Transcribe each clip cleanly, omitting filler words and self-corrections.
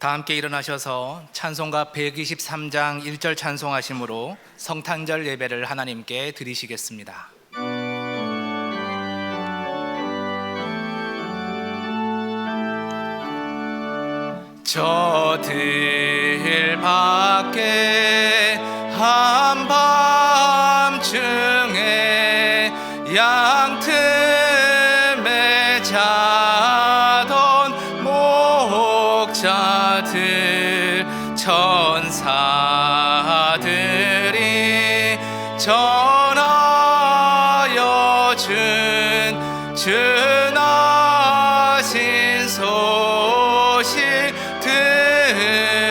다 함께 일어나셔서 찬송가 123장 1절 찬송하심으로 성탄절 예배를 하나님께 드리시겠습니다. 저 들 밖에 한밤중에 양틈에 자던 목자들 천사들이 전하여 준 주나신 소식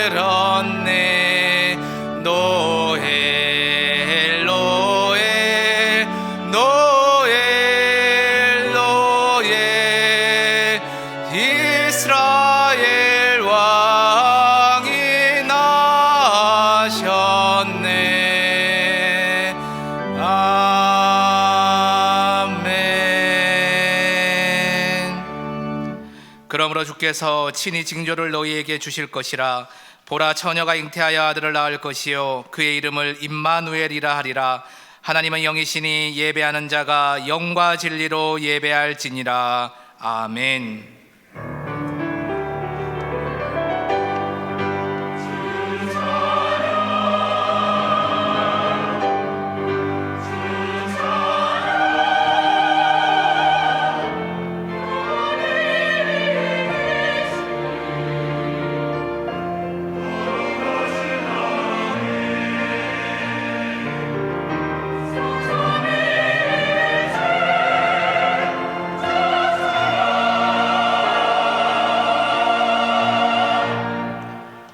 들었네. 노엘 노엘 노엘 노엘 이스라엘 왕이 나셨네. 아멘. 그러므로 주께서 친히 징조를 너희에게 주실 것이라. 보라, 처녀가 잉태하여 아들을 낳을 것이요 그의 이름을 임마누엘이라 하리라. 하나님은 영이시니 예배하는 자가 영과 진리로 예배할지니라. 아멘.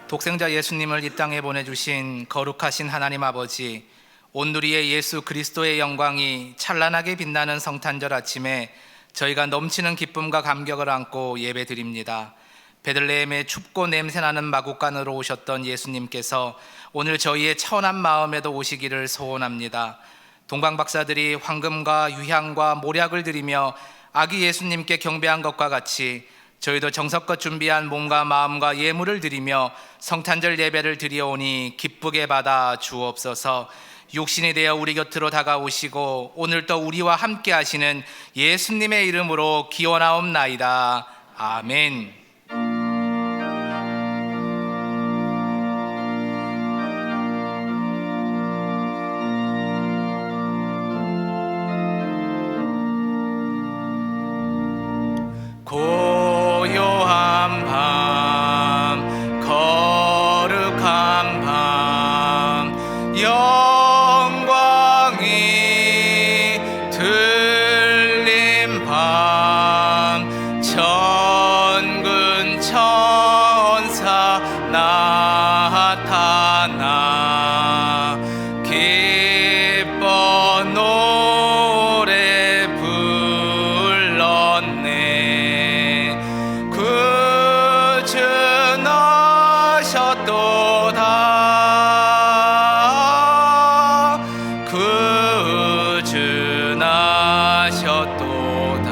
독생자 예수님을 이 땅에 보내주신 거룩하신 하나님 아버지, 온누리의 예수 그리스도의 영광이 찬란하게 빛나는 성탄절 아침에 저희가 넘치는 기쁨과 감격을 안고 예배드립니다. 베들레헴의 춥고 냄새나는 마국간으로 오셨던 예수님께서 오늘 저희의 천한 마음에도 오시기를 소원합니다. 동방박사들이 황금과 유향과 모략을 드리며 아기 예수님께 경배한 것과 같이 저희도 정성껏 준비한 몸과 마음과 예물을 드리며 성탄절 예배를 드리오니 기쁘게 받아 주옵소서. 육신이 되어 우리 곁으로 다가오시고 오늘도 우리와 함께 하시는 예수님의 이름으로 기원하옵나이다. 아멘. 고요한 밤, 거룩한 밤, 영광이 들린 밤, 천군 천사 나타나 기뻐 노래 불렀네. 구주 나셨도다. 구주 나셨도다.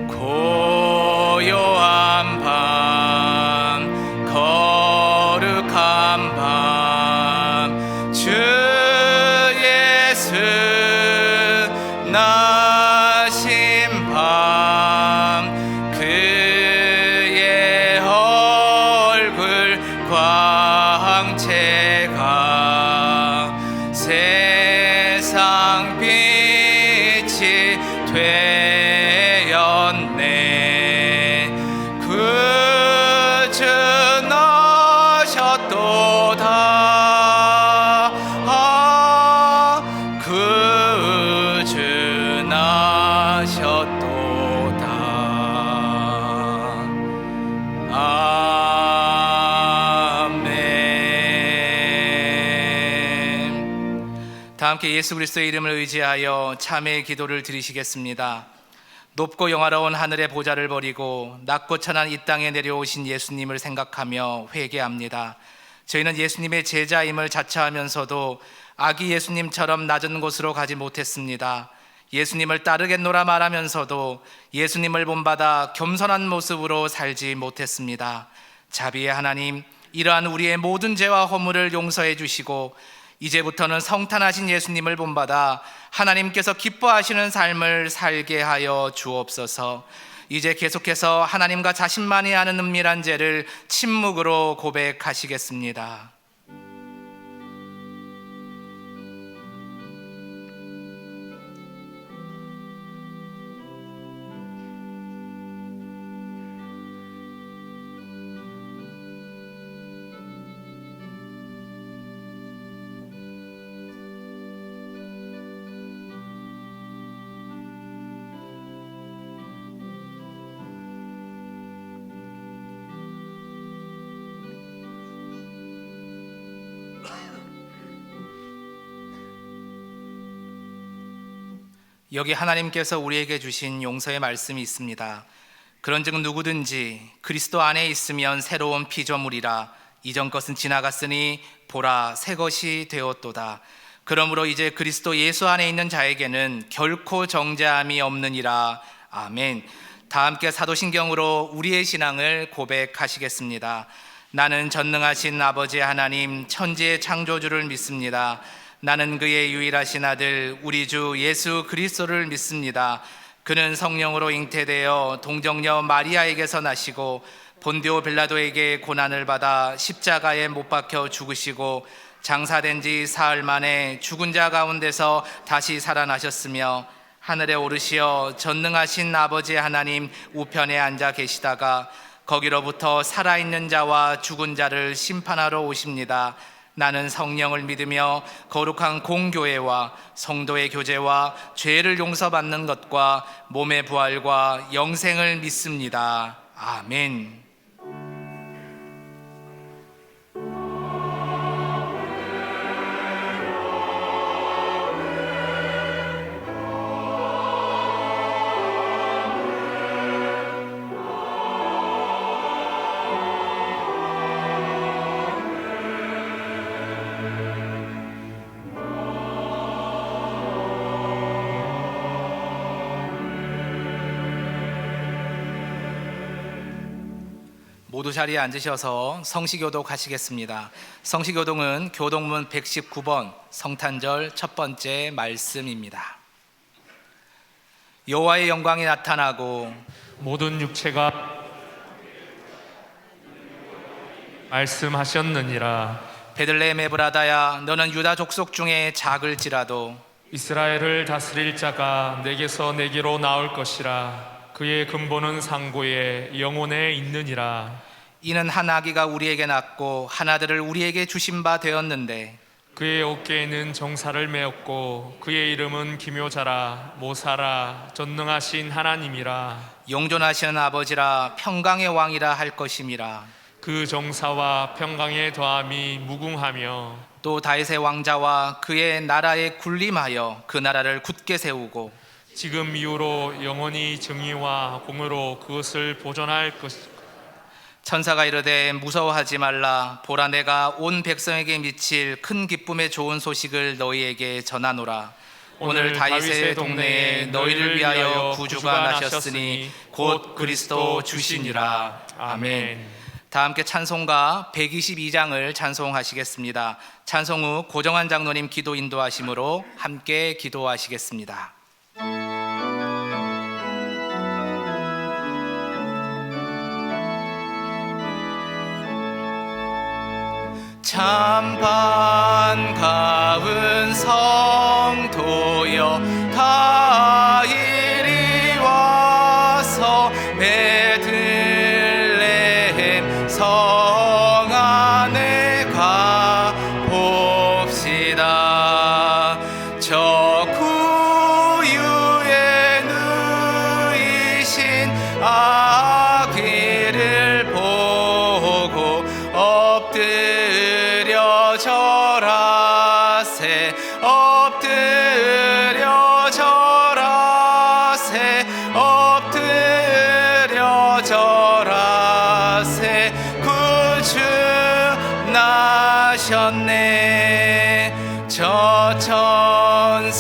고요한 밤, 거룩한 밤, 주 예수 나신 밤, 그의 얼굴 광채가 세상 빛이 되었네. 구주 나셨도다. 구주 나셨도다. 아멘. 다 함께 예수 그리스도의 이름을 의지하여 참회의 기도를 드리시겠습니다. 높고 영화로운 하늘의 보좌를 버리고 낮고 천한 이 땅에 내려오신 예수님을 생각하며 회개합니다. 저희는 예수님의 제자임을 자처하면서도 아기 예수님처럼 낮은 곳으로 가지 못했습니다. 예수님을 따르겠노라 말하면서도 예수님을 본받아 겸손한 모습으로 살지 못했습니다. 자비의 하나님, 이러한 우리의 모든 죄와 허물을 용서해 주시고 이제부터는 성탄하신 예수님을 본받아 하나님께서 기뻐하시는 삶을 살게 하여 주옵소서. 이제 계속해서 하나님과 자신만이 아는 은밀한 죄를 침묵으로 고백하시겠습니다. 여기 하나님께서 우리에게 주신 용서의 말씀이 있습니다. 그런즉 누구든지 그리스도 안에 있으면 새로운 피조물이라, 이전 것은 지나갔으니 보라 새 것이 되었도다. 그러므로 이제 그리스도 예수 안에 있는 자에게는 결코 정죄함이 없느니라. 아멘. 다 함께 사도신경으로 우리의 신앙을 고백하시겠습니다. 나는 전능하신 아버지 하나님 천지의 창조주를 믿습니다. 나는 그의 유일하신 아들 우리 주 예수 그리스도를 믿습니다. 그는 성령으로 잉태되어 동정녀 마리아에게서 나시고 본디오 빌라도에게 고난을 받아 십자가에 못 박혀 죽으시고 장사된 지 사흘 만에 죽은 자 가운데서 다시 살아나셨으며 하늘에 오르시어 전능하신 아버지 하나님 우편에 앉아 계시다가 거기로부터 살아있는 자와 죽은 자를 심판하러 오십니다. 나는 성령을 믿으며 거룩한 공교회와 성도의 교제와 죄를 용서받는 것과 몸의 부활과 영생을 믿습니다. 아멘. 모두 자리에 앉으셔서 성시교독 하시겠습니다. 성시교독은 교독문 119번 성탄절 첫 번째 말씀입니다. 여호와의 영광이 나타나고 모든 육체가 말씀하셨느니라. 베들레헴 에브라다야, 너는 유다 족속 중에 작을지라도 이스라엘을 다스릴 자가 내게서 내게로 나올 것이라. 그의 근본은 상고에 영혼에 있느니라. 이는 한 아기가 우리에게 낳고 한 아들을 우리에게 주신 바 되었는데 그의 어깨에는 정사를 메었고 그의 이름은 기묘자라 모사라 전능하신 하나님이라. 영존하시는 아버지라 평강의 왕이라 할 것임이라. 그 정사와 평강의 더함이 무궁하며 또 다윗의 왕자와 그의 나라에 군림하여 그 나라를 굳게 세우고 지금 이후로 영원히 정의와 공의로 그것을 보존할 것이다. 천사가 이르되 무서워하지 말라. 보라, 내가 온 백성에게 미칠 큰 기쁨의 좋은 소식을 너희에게 전하노라. 오늘 다윗의 동네에 너희를 위하여 구주가 나셨으니 곧 그리스도 주시니라. 아멘. 다 함께 찬송가 122장을 찬송하시겠습니다. 찬송 후 고정환 장로님 기도 인도하심으로 함께 기도하시겠습니다. 참 반가운 성도여, 다 이리 와서 베들레헴 성 안에 가 봅시다. 저 구유에 누이신 아기를 보고 엎드려 절하세, 엎드려 절하세, 엎드려 절하세. 구주 나셨네. 저 천사여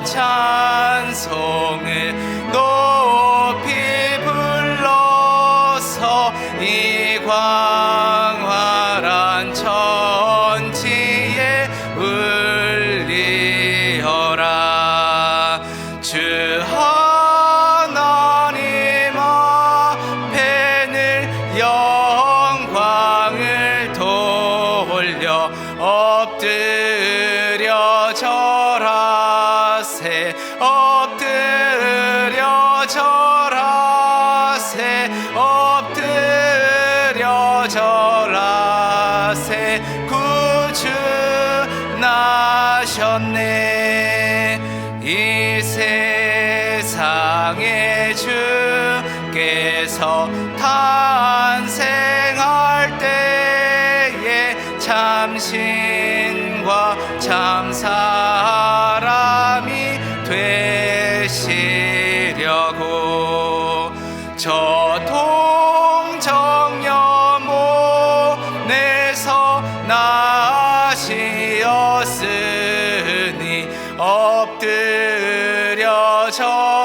참 찬송을 높이 불러서 이 광활한 천지에 울리어라. 주 하나님 앞에 늘 영광을 돌려 엎드려 절하세. 엎드려 절하세. 엎드려 절하세. 구주 나셨네. 이 세상에 주께서 탄생할 때에 참신과 참사람이 되시려고 저 동정여몬에서 나시었으니 엎드려 절하세.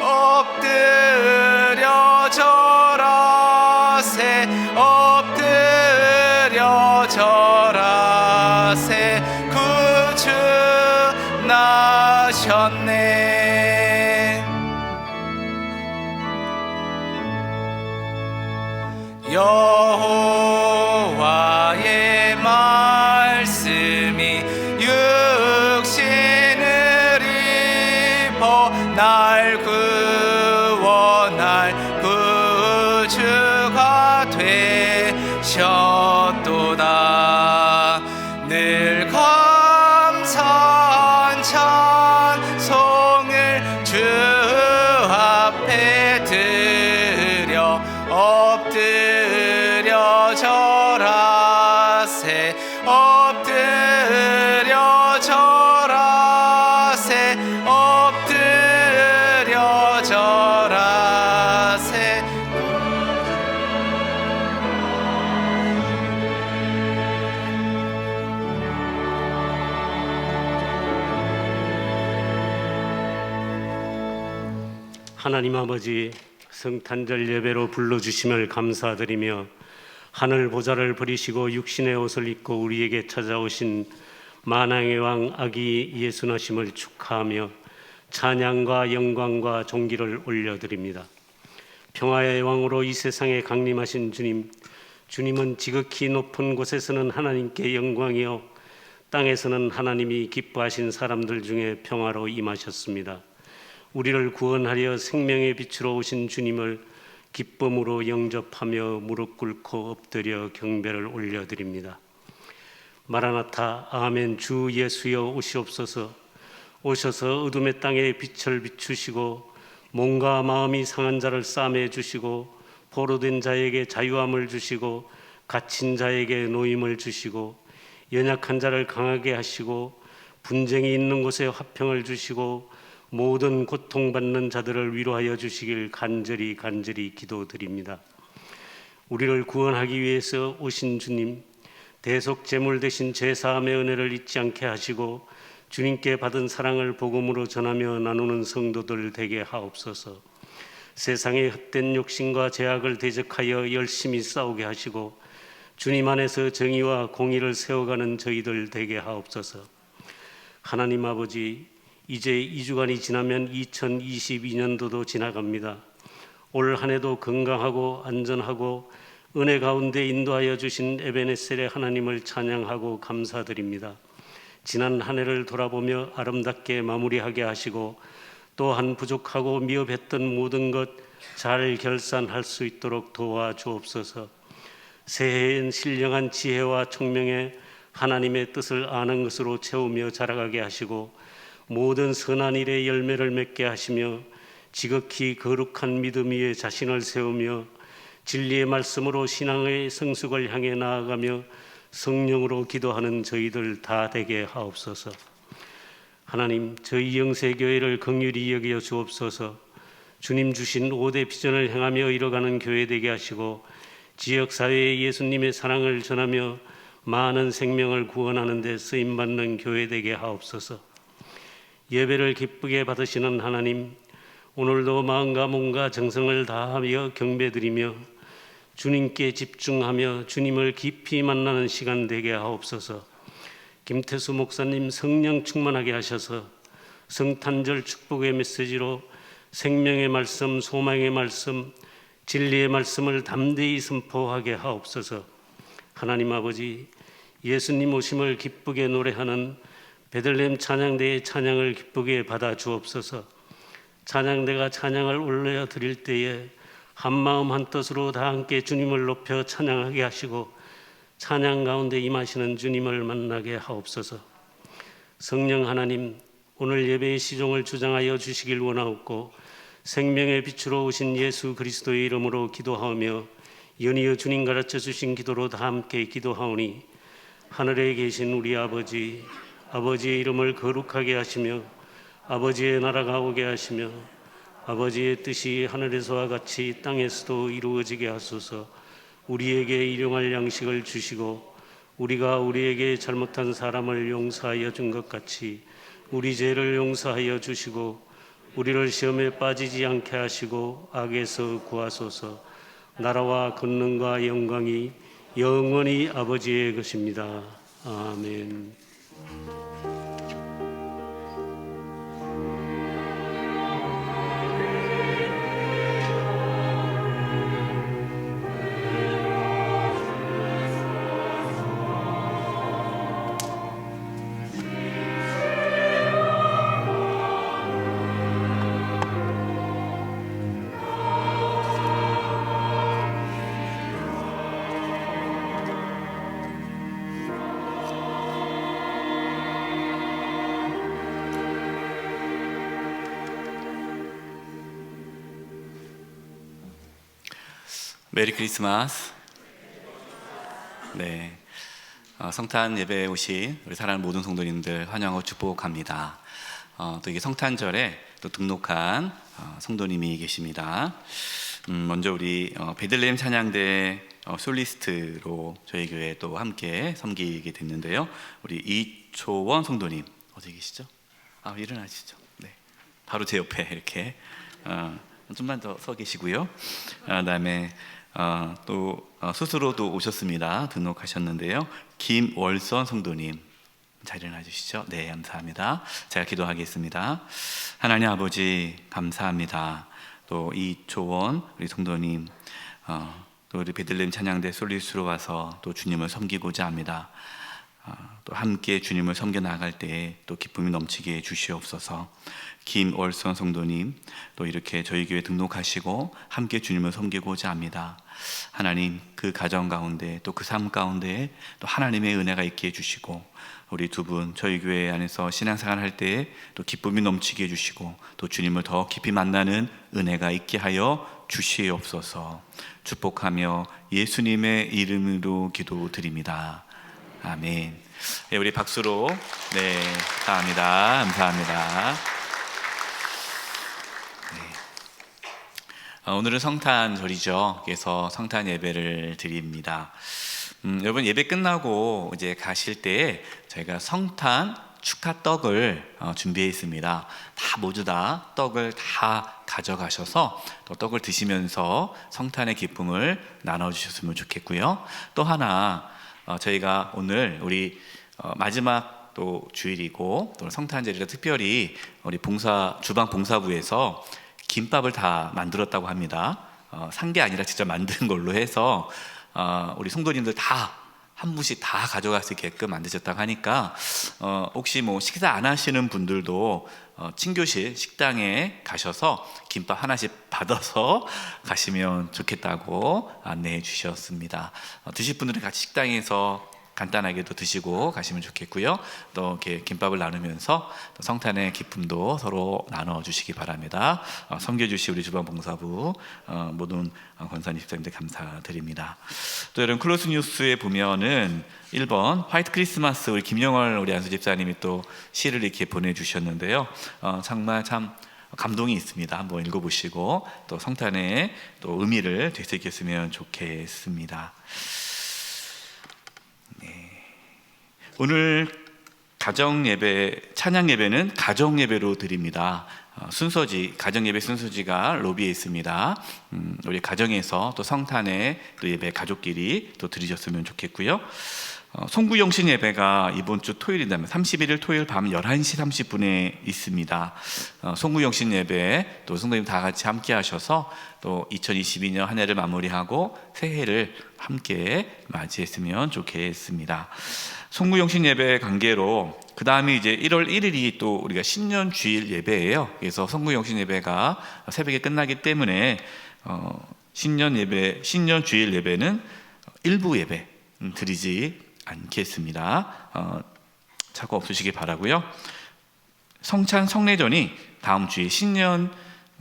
엎드려 절하세. 엎드려 절하세. 구주 나셨네. 여호와의 말씀이 육신을 입어 날 구원할 구주가 되셨도다. 늘 감사한 찬송을 주 앞에 드려 엎드려 절하세. 엎드려 절하세. 엎드려 절하세. 하나님 아버지, 성탄절 예배로 불러주심을 감사드리며 하늘 보좌를 버리시고 육신의 옷을 입고 우리에게 찾아오신 만왕의 왕 아기 예수 나심을 축하하며 찬양과 영광과 존귀를 올려드립니다. 평화의 왕으로 이 세상에 강림하신 주님, 주님은 지극히 높은 곳에서는 하나님께 영광이요 땅에서는 하나님이 기뻐하신 사람들 중에 평화로 임하셨습니다. 우리를 구원하려 생명의 빛으로 오신 주님을 기쁨으로 영접하며 무릎 꿇고 엎드려 경배를 올려드립니다. 마라나타 아멘. 주 예수여 오시옵소서. 오셔서 어둠의 땅에 빛을 비추시고 몸과 마음이 상한 자를 싸매 주시고 포로된 자에게 자유함을 주시고 갇힌 자에게 노임을 주시고 연약한 자를 강하게 하시고 분쟁이 있는 곳에 화평을 주시고 모든 고통받는 자들을 위로하여 주시길 간절히 기도드립니다. 우리를 구원하기 위해서 오신 주님, 대속 제물 대신 죄사함의 은혜를 잊지 않게 하시고 주님께 받은 사랑을 복음으로 전하며 나누는 성도들 되게 하옵소서. 세상의 헛된 욕심과 죄악을 대적하여 열심히 싸우게 하시고 주님 안에서 정의와 공의를 세워가는 저희들 되게 하옵소서. 하나님 아버지, 이제 2주간이 지나면 2022년도도 지나갑니다. 올 한 해도 건강하고 안전하고 은혜 가운데 인도하여 주신 에베네셀의 하나님을 찬양하고 감사드립니다. 지난 한 해를 돌아보며 아름답게 마무리하게 하시고 또한 부족하고 미흡했던 모든 것 잘 결산할 수 있도록 도와주옵소서. 새해엔 신령한 지혜와 총명에 하나님의 뜻을 아는 것으로 채우며 자라가게 하시고 모든 선한 일의 열매를 맺게 하시며 지극히 거룩한 믿음 위에 자신을 세우며 진리의 말씀으로 신앙의 성숙을 향해 나아가며 성령으로 기도하는 저희들 다 되게 하옵소서. 하나님, 저희 영세교회를 긍휼히 여겨 주옵소서. 주님 주신 5대 비전을 행하며 이뤄가는 교회 되게 하시고 지역사회에 예수님의 사랑을 전하며 많은 생명을 구원하는 데 쓰임받는 교회 되게 하옵소서. 예배를 기쁘게 받으시는 하나님, 오늘도 마음과 몸과 정성을 다하여 경배드리며 주님께 집중하며 주님을 깊이 만나는 시간 되게 하옵소서. 김태수 목사님 성령 충만하게 하셔서 성탄절 축복의 메시지로 생명의 말씀, 소망의 말씀, 진리의 말씀을 담대히 선포하게 하옵소서. 하나님 아버지, 예수님 오심을 기쁘게 노래하는 베들레헴 찬양대의 찬양을 기쁘게 받아 주옵소서. 찬양대가 찬양을 올려 드릴 때에 한마음 한뜻으로 다 함께 주님을 높여 찬양하게 하시고 찬양 가운데 임하시는 주님을 만나게 하옵소서. 성령 하나님, 오늘 예배의 시종을 주장하여 주시길 원하옵고 생명의 빛으로 오신 예수 그리스도의 이름으로 기도하오며 연이어 주님 가르쳐 주신 기도로 다 함께 기도하오니, 하늘에 계신 우리 아버지, 아버지의 이름을 거룩하게 하시며 아버지의 나라가 오게 하시며 아버지의 뜻이 하늘에서와 같이 땅에서도 이루어지게 하소서. 우리에게 일용할 양식을 주시고 우리가 우리에게 잘못한 사람을 용서하여 준 것 같이 우리 죄를 용서하여 주시고 우리를 시험에 빠지지 않게 하시고 악에서 구하소서. 나라와 권능과 영광이 영원히 아버지의 것입니다. 아멘. 메리 크리스마스. 네, 성탄 예배에 오신 우리 사랑하는 모든 성도님들 환영하고 축복합니다. 또 이게 성탄절에 또 등록한 성도님이 계십니다. 먼저 우리 베들레헴 찬양대 솔리스트로 저희 교회에 또 함께 섬기게 됐는데요. 우리 이초원 성도님 어디 계시죠? 일어나시죠. 네, 바로 제 옆에 이렇게 좀만 더 서 계시고요. 그다음에 또 스스로도 오셨습니다. 등록하셨는데요. 김월선 성도님 잘 일어나 주시죠. 네, 감사합니다. 제가 기도하겠습니다. 하나님 아버지 감사합니다. 또 이초원 우리 성도님 또 우리 베들레헴 찬양대 솔리스로 와서 또 주님을 섬기고자 합니다. 또 함께 주님을 섬겨 나갈 때에 또 기쁨이 넘치게 해주시옵소서. 김월선 성도님 또 이렇게 저희 교회 등록하시고 함께 주님을 섬기고자 합니다. 하나님, 그 가정 가운데 또 그 삶 가운데 또 하나님의 은혜가 있게 해주시고 우리 두 분 저희 교회 안에서 신앙생활 할 때에 또 기쁨이 넘치게 해주시고 또 주님을 더 깊이 만나는 은혜가 있게 하여 주시옵소서. 축복하며 예수님의 이름으로 기도드립니다. 아멘. 네, 우리 박수로 감사합니다. 감사합니다. 오늘은 성탄절이죠. 그래서 성탄 예배를 드립니다. 여러분, 예배 끝나고 이제 가실 때 저희가 성탄 축하 떡을 준비했습니다. 모두 다 떡을 다 가져가셔서 또 떡을 드시면서 성탄의 기쁨을 나눠주셨으면 좋겠고요. 또 하나, 저희가 오늘 우리 마지막 또 주일이고 또 성탄절이라 특별히 우리 주방 봉사부에서 김밥을 다 만들었다고 합니다. 산 게 아니라 직접 만든 걸로 해서 우리 성도님들 다 한 분씩 다 가져갈 수 있게끔 만드셨다고 하니까 혹시 뭐 식사 안 하시는 분들도 친교실 식당에 가셔서 김밥 하나씩 받아서 가시면 좋겠다고 안내해 주셨습니다. 드실 분들은 같이 식당에서 간단하게도 드시고 가시면 좋겠고요. 또 이렇게 김밥을 나누면서 또 성탄의 기쁨도 서로 나눠주시기 바랍니다. 섬겨주시 우리 주방봉사부 모든 권사님 집사님들 감사드립니다. 또 여러분, 클로스 뉴스에 보면은 1번 화이트 크리스마스 우리 김영월 우리 안수 집사님이 또 시를 이렇게 보내주셨는데요. 정말 참 감동이 있습니다. 한번 읽어보시고 또 성탄의 또 의미를 되새겼으면 좋겠습니다. 오늘 가정 예배, 찬양 예배는 가정 예배로 드립니다. 순서지, 가정 예배 순서지가 로비에 있습니다. 우리 가정에서 또 성탄에 또 예배 가족끼리 또 드리셨으면 좋겠고요. 송구영신 예배가 이번 주 토요일이라면 31일 토요일 밤 11시 30분에 있습니다. 송구영신 예배 또 성도님 다 같이 함께 하셔서 또 2022년 한 해를 마무리하고 새해를 함께 맞이했으면 좋겠습니다. 송구영신 예배 관계로 그 다음에 이제 1월 1일이 또 우리가 신년 주일 예배예요. 그래서 송구영신 예배가 새벽에 끝나기 때문에 신년 예배, 신년 주일 예배는 일부 예배 드리지 않겠습니다. 착오 없으시기 바라고요. 성찬 성례전이 다음 주에 신년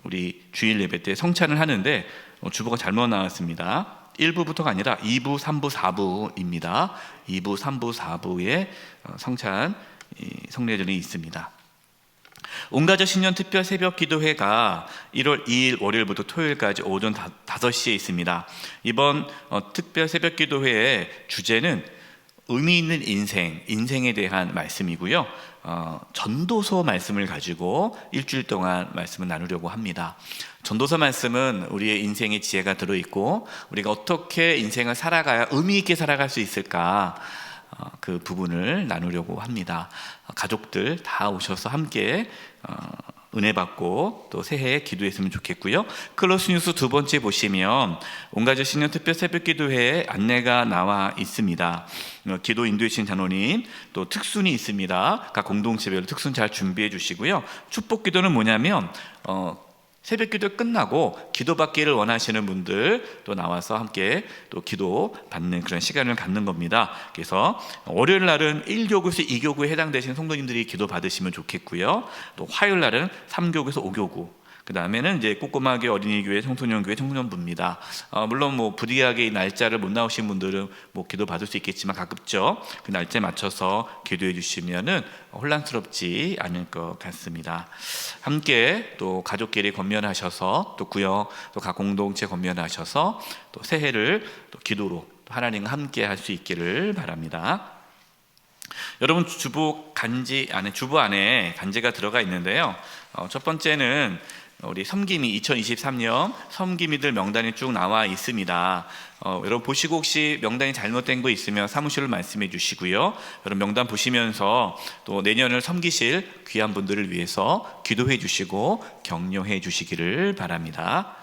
우리 주일 예배 때 성찬을 하는데 주보가 잘못 나왔습니다. 1부부터가 아니라 2부, 3부, 4부입니다. 2부, 3부, 4부에 성찬 성례전이 있습니다. 온가족 신년 특별 새벽 기도회가 1월 2일 월요일부터 토요일까지 오전 5시에 있습니다. 이번 특별 새벽 기도회의 주제는 의미 있는 인생에 대한 말씀이고요. 전도서 말씀을 가지고 일주일 동안 말씀을 나누려고 합니다. 전도서 말씀은 우리의 인생의 지혜가 들어있고 우리가 어떻게 인생을 살아가야 의미 있게 살아갈 수 있을까 그 부분을 나누려고 합니다. 가족들 다 오셔서 함께 은혜 받고 또 새해에 기도했으면 좋겠고요. 클로스 뉴스 두 번째 보시면 온가족 신년 특별 새벽 기도회에 안내가 나와 있습니다. 기도 인도해 주신 장로님 또 특순이 있습니다. 각 공동체별로 특순 잘 준비해 주시고요. 축복 기도는 뭐냐면 새벽 기도 끝나고 기도 받기를 원하시는 분들 또 나와서 함께 또 기도 받는 그런 시간을 갖는 겁니다. 그래서 월요일 날은 1교구에서 2교구에 해당되시는 성도님들이 기도 받으시면 좋겠고요. 또 화요일 날은 3교구에서 5교구, 그 다음에는 이제 꼬꼬마교회, 어린이교회, 청소년교회, 청소년부입니다. 물론 뭐 부디하게 이 날짜를 못 나오신 분들은 뭐 기도 받을 수 있겠지만 가급적 그 날짜에 맞춰서 기도해 주시면은 혼란스럽지 않을 것 같습니다. 함께 또 가족끼리 권면하셔서 또 구역 또 각 공동체 권면하셔서 또 새해를 또 기도로 또 하나님과 함께 할 수 있기를 바랍니다. 여러분 주보 안에 간제가 들어가 있는데요. 첫 번째는 우리 섬김이 2023년 섬김이들 명단이 쭉 나와 있습니다. 여러분 보시고 혹시 명단이 잘못된 거 있으면 사무실로 말씀해 주시고요. 여러분 명단 보시면서 또 내년을 섬기실 귀한 분들을 위해서 기도해 주시고 격려해 주시기를 바랍니다.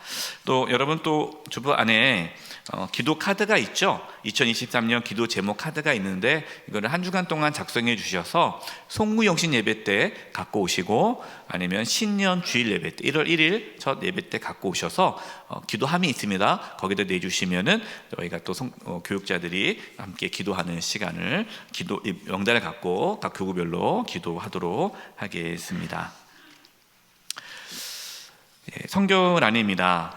또 여러분 또 주보 안에 기도 카드가 있죠. 2023년 기도 제목 카드가 있는데 이거를 한 주간 동안 작성해 주셔서 송구영신 예배 때 갖고 오시고 아니면 신년 주일 예배 때 1월 1일 첫 예배 때 갖고 오셔서 기도함이 있습니다. 거기다 내주시면은 저희가 또 교육자들이 함께 기도하는 시간을 명단을 갖고 각 교구별로 기도하도록 하겠습니다. 성경란입니다.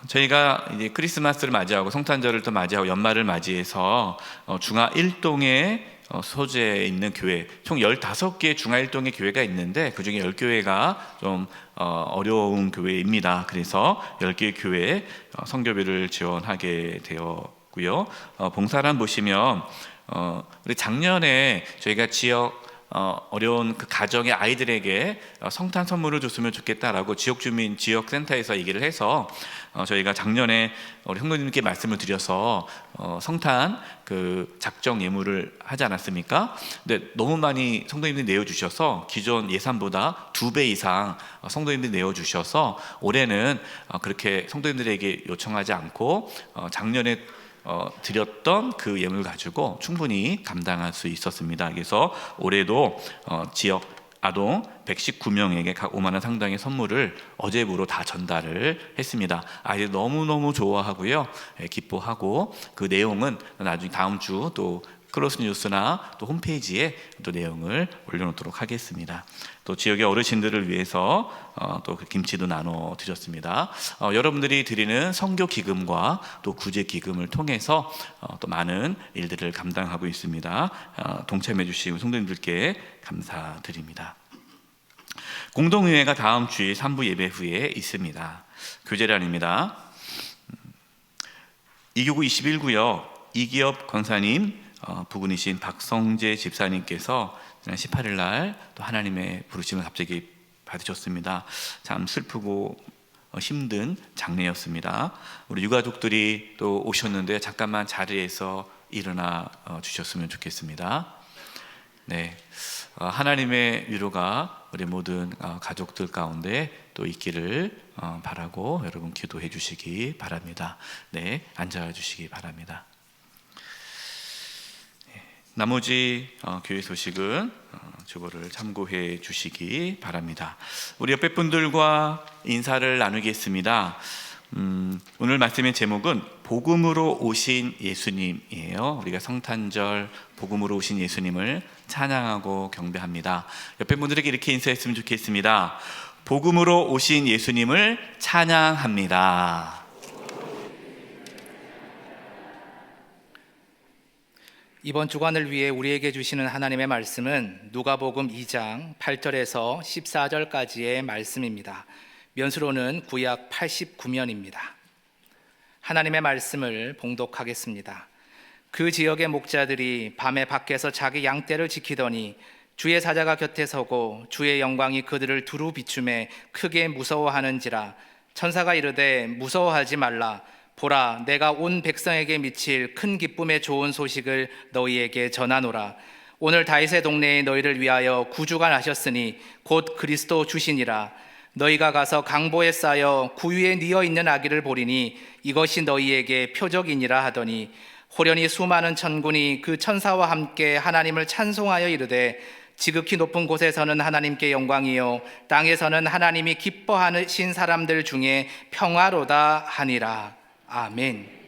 저희가 이제 크리스마스를 맞이하고 성탄절을 또 맞이하고 연말을 맞이해서 중화 1동에 소재에 있는 교회 총 15개 중화 1동의 교회가 있는데 그중에 10교회가 좀 어려운 교회입니다. 그래서 10개의 교회에 성교비를 지원하게 되었고요. 봉사란 보시면 우리 작년에 저희가 지역 어려운 그 가정의 아이들에게 성탄 선물을 줬으면 좋겠다라고 지역주민 지역센터에서 얘기를 해서 저희가 작년에 우리 성도님께 말씀을 드려서 성탄 그 작정 예물을 하지 않았습니까? 근데 너무 많이 성도님들이 내어주셔서 기존 예산보다 2배 이상 성도님들이 내어주셔서 올해는 그렇게 성도님들에게 요청하지 않고 작년에 드렸던 그 예물 가지고 충분히 감당할 수 있었습니다. 그래서 올해도 지역 아동 119명에게 각 5만 원 상당의 선물을 어제부로 다 전달을 했습니다. 아이들 너무너무 좋아하고요, 기뻐하고 그 내용은 나중에 다음 주 또 클로스 뉴스나 또 홈페이지에 또 내용을 올려놓도록 하겠습니다. 또 지역의 어르신들을 위해서 또 김치도 나눠 드렸습니다. 여러분들이 드리는 선교 기금과 또 구제 기금을 통해서 또 많은 일들을 감당하고 있습니다. 동참해 주신 성도님들께 감사드립니다. 공동의회가 다음 주일 3부 예배 후에 있습니다. 교제란입니다. 2교구 21구역 이기업 권사님 부군이신 박성재 집사님께서 지난 18일 날 또 하나님의 부르심을 갑자기 받으셨습니다. 참 슬프고 힘든 장례였습니다. 우리 유가족들이 또 오셨는데 잠깐만 자리에서 일어나 주셨으면 좋겠습니다. 네, 하나님의 위로가 우리 모든 가족들 가운데 또 있기를 바라고 여러분 기도해 주시기 바랍니다. 네, 앉아 주시기 바랍니다. 나머지 교회 소식은 주보를 참고해 주시기 바랍니다. 우리 옆에 분들과 인사를 나누겠습니다. 오늘 말씀의 제목은 복음으로 오신 예수님이에요. 우리가 성탄절 복음으로 오신 예수님을 찬양하고 경배합니다. 옆에 분들에게 이렇게 인사했으면 좋겠습니다. 복음으로 오신 예수님을 찬양합니다. 이번 주간을 위해 우리에게 주시는 하나님의 말씀은 누가복음 2장 8절에서 14절까지의 말씀입니다. 면수로는 구약 89면입니다. 하나님의 말씀을 봉독하겠습니다. 그 지역의 목자들이 밤에 밖에서 자기 양떼를 지키더니 주의 사자가 곁에 서고 주의 영광이 그들을 두루 비추매 크게 무서워하는지라. 천사가 이르되 무서워하지 말라. 보라, 내가 온 백성에게 미칠 큰 기쁨의 좋은 소식을 너희에게 전하노라. 오늘 다윗의 동네에 너희를 위하여 구주가 나셨으니 곧 그리스도 주시니라. 너희가 가서 강보에 쌓여 구유에 뉘어 있는 아기를 보리니 이것이 너희에게 표적이니라 하더니 호련히 수많은 천군이 그 천사와 함께 하나님을 찬송하여 이르되 지극히 높은 곳에서는 하나님께 영광이요 땅에서는 하나님이 기뻐하신 사람들 중에 평화로다 하니라. 아멘.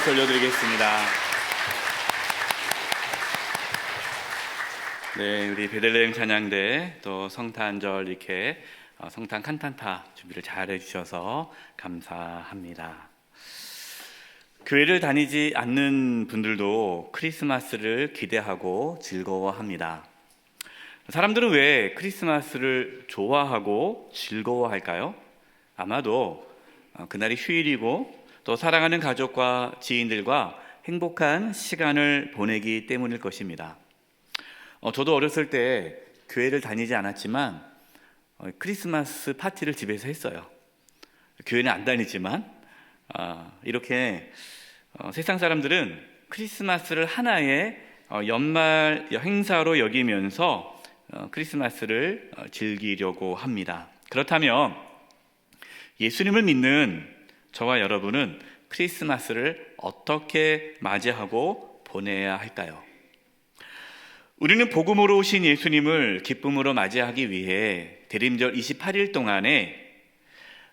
박수 올려드리겠습니다. 네, 우리 베들레헴 찬양대 또 성탄절 이렇게 성탄 칸탄타 준비를 잘 해주셔서 감사합니다. 교회를 다니지 않는 분들도 크리스마스를 기대하고 즐거워합니다. 사람들은 왜 크리스마스를 좋아하고 즐거워할까요? 아마도 그날이 휴일이고 또 사랑하는 가족과 지인들과 행복한 시간을 보내기 때문일 것입니다. 저도 어렸을 때 교회를 다니지 않았지만 크리스마스 파티를 집에서 했어요. 교회는 안 다니지만 이렇게 세상 사람들은 크리스마스를 하나의 연말 행사로 여기면서 크리스마스를 즐기려고 합니다. 그렇다면 예수님을 믿는 저와 여러분은 크리스마스를 어떻게 맞이하고 보내야 할까요? 우리는 복음으로 오신 예수님을 기쁨으로 맞이하기 위해 대림절 28일 동안에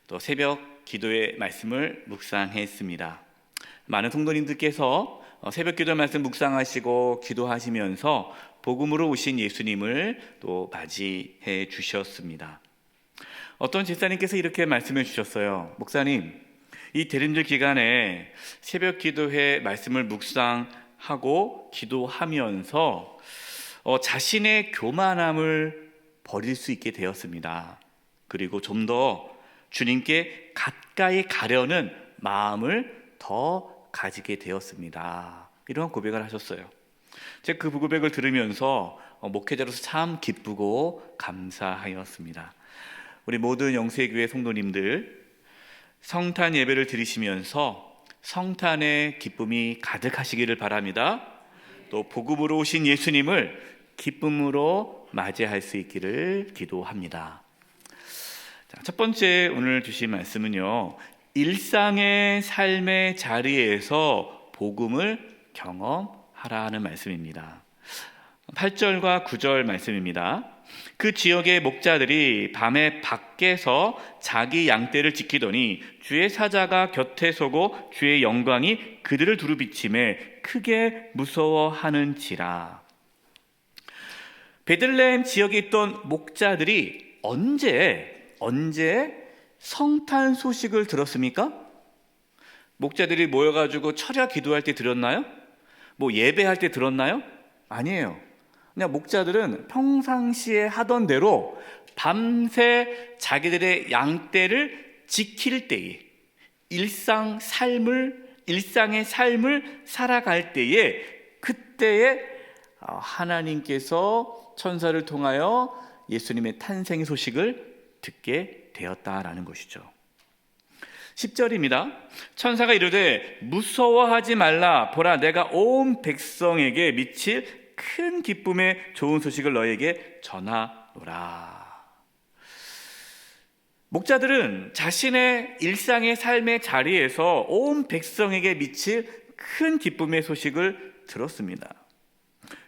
또 새벽 기도의 말씀을 묵상했습니다. 많은 성도님들께서 새벽 기도 말씀 묵상하시고 기도하시면서 복음으로 오신 예수님을 또 맞이해 주셨습니다. 어떤 집사님께서 이렇게 말씀해 주셨어요. 목사님, 이 대림절 기간에 새벽 기도회 말씀을 묵상하고 기도하면서 자신의 교만함을 버릴 수 있게 되었습니다. 그리고 좀 더 주님께 가까이 가려는 마음을 더 가지게 되었습니다. 이런 고백을 하셨어요. 제가 그 고백을 들으면서 목회자로서 참 기쁘고 감사하였습니다. 우리 모든 영세교회 성도님들 성탄 예배를 드리시면서 성탄의 기쁨이 가득하시기를 바랍니다. 또 복음으로 오신 예수님을 기쁨으로 맞이할 수 있기를 기도합니다. 자, 첫 번째 오늘 주신 말씀은요, 일상의 삶의 자리에서 복음을 경험하라는 말씀입니다. 8절과 9절 말씀입니다. 그 지역의 목자들이 밤에 밖에서 자기 양떼를 지키더니 주의 사자가 곁에 서고 주의 영광이 그들을 두루 비치매 크게 무서워하는지라. 베들레헴 지역에 있던 목자들이 언제 성탄 소식을 들었습니까? 목자들이 모여가지고 철야 기도할 때 들었나요? 뭐 예배할 때 들었나요? 아니에요. 그냥 목자들은 평상시에 하던 대로 밤새 자기들의 양떼를 지킬 때에 일상의 삶을 살아갈 때에 그때에 하나님께서 천사를 통하여 예수님의 탄생 소식을 듣게 되었다라는 것이죠. 10절입니다. 천사가 이르되 무서워하지 말라. 보라, 내가 온 백성에게 미칠 큰 기쁨의 좋은 소식을 너에게 전하노라. 목자들은 자신의 일상의 삶의 자리에서 온 백성에게 미칠 큰 기쁨의 소식을 들었습니다.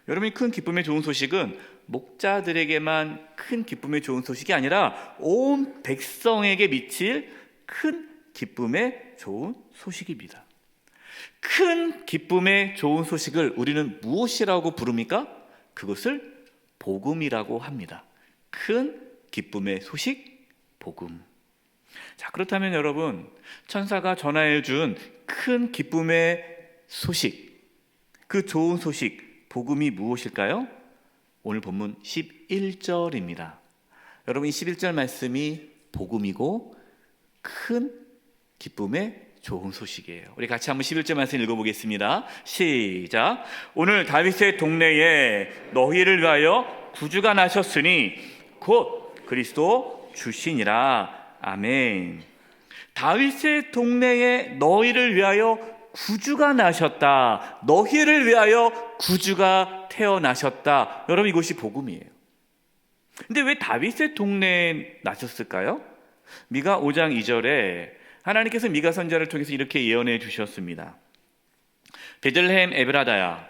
여러분이 큰 기쁨의 좋은 소식은 목자들에게만 큰 기쁨의 좋은 소식이 아니라 온 백성에게 미칠 큰 기쁨의 좋은 소식입니다. 큰 기쁨의 좋은 소식을 우리는 무엇이라고 부릅니까? 그것을 복음이라고 합니다. 큰 기쁨의 소식, 복음. 자, 그렇다면 여러분, 천사가 전하여 준 큰 기쁨의 소식, 그 좋은 소식, 복음이 무엇일까요? 오늘 본문 11절입니다. 여러분, 이 11절 말씀이 복음이고 큰 기쁨의 좋은 소식이에요. 우리 같이 한번 11절 말씀 읽어보겠습니다. 시작. 오늘 다윗의 동네에 너희를 위하여 구주가 나셨으니 곧 그리스도 주시니라. 아멘. 다윗의 동네에 너희를 위하여 구주가 나셨다. 너희를 위하여 구주가 태어나셨다. 여러분, 이것이 복음이에요. 근데 왜 다윗의 동네에 나셨을까요? 미가 5장 2절에 하나님께서 미가 선지자를 통해서 이렇게 예언해 주셨습니다. 베들레헴 에브라다야,